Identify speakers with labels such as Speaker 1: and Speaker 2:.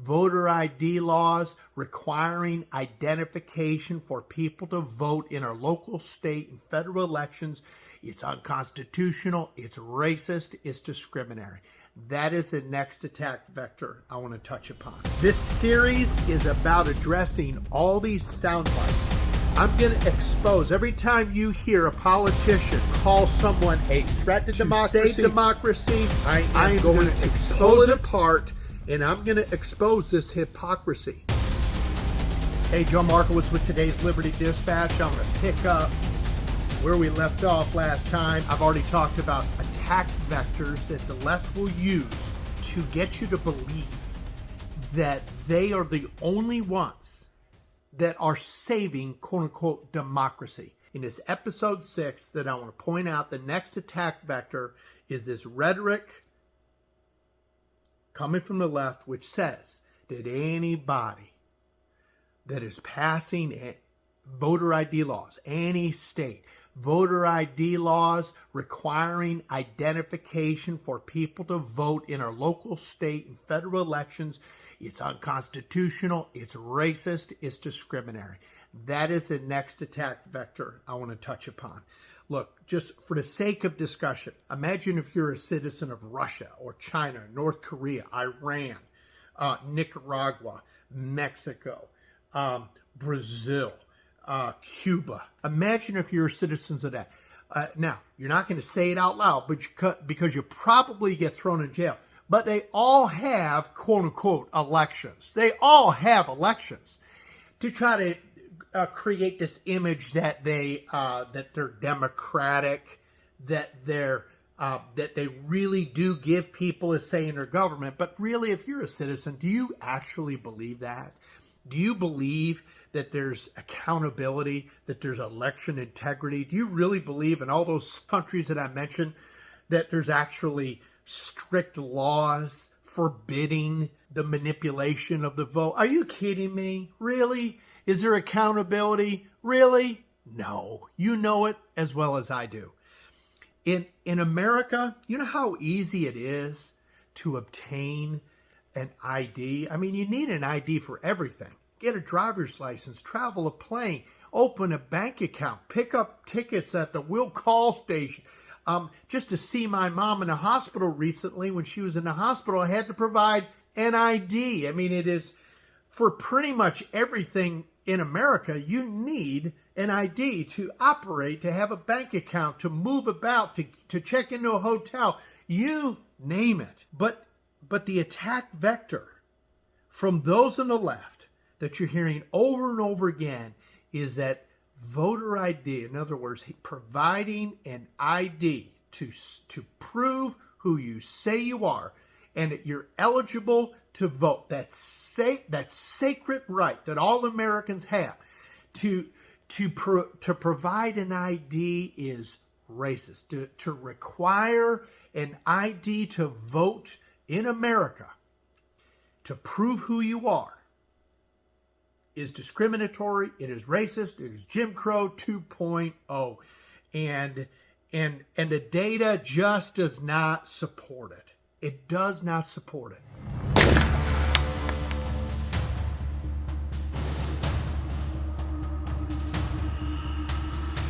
Speaker 1: voter ID laws requiring identification for people to vote in our local, state, and federal elections. It's unconstitutional, it's racist, it's discriminatory. That is the next attack vector I want to touch upon. This series is about addressing all these sound bites. I'm going to expose every time you hear a politician call someone a threat to democracy, I am going to expose it apart, and I'm going to expose this hypocrisy. Hey, Joe Markowitz with today's Liberty Dispatch. I'm going to pick up where we left off last time. I've already talked about attack vectors that the left will use to get you to believe that they are the only ones that are saving, quote-unquote, democracy. In this episode 6 that I want to point out, the next attack vector is this rhetoric coming from the left, which says that anybody that is passing voter ID laws, any state, voter ID laws requiring identification for people to vote in our local, state, and federal elections, it's unconstitutional, it's racist, it's discriminatory. That is the next attack vector I want to touch upon. Look, just for the sake of discussion, imagine if you're a citizen of Russia or China, North Korea, Iran, Nicaragua, Mexico, Brazil, Cuba. Imagine if you're citizens of that. Now, you're not going to say it out loud, but because you probably get thrown in jail. But they all have, quote-unquote, elections. They all have elections to try to create this image that they're democratic, that they really do give people a say in their government. But really, if you're a citizen, do you actually believe that? Do you believe that there's accountability, that there's election integrity? Do you really believe in all those countries that I mentioned that there's actually strict laws forbidding the manipulation of the vote? Are you kidding me? Really? Is there accountability? Really? No. You know it as well as I do. In America, you know how easy it is to obtain an ID? I mean, you need an ID for everything. Get a driver's license, travel a plane, open a bank account, pick up tickets at the will call station. Just to see my mom in the hospital recently, when she was in the hospital, I had to provide an ID. I mean, it is for pretty much everything in America, you need an ID to operate, to have a bank account, to move about, to check into a hotel. You name it. But the attack vector from those on the left that you're hearing over and over again is that voter ID, in other words, providing an ID to prove who you say you are and that you're eligible to vote. That sacred right that all Americans have to provide an ID is racist. To require an ID to vote in America to prove who you are is discriminatory, it is racist, it is Jim Crow 2.0. And the data just does not support it. It does not support it.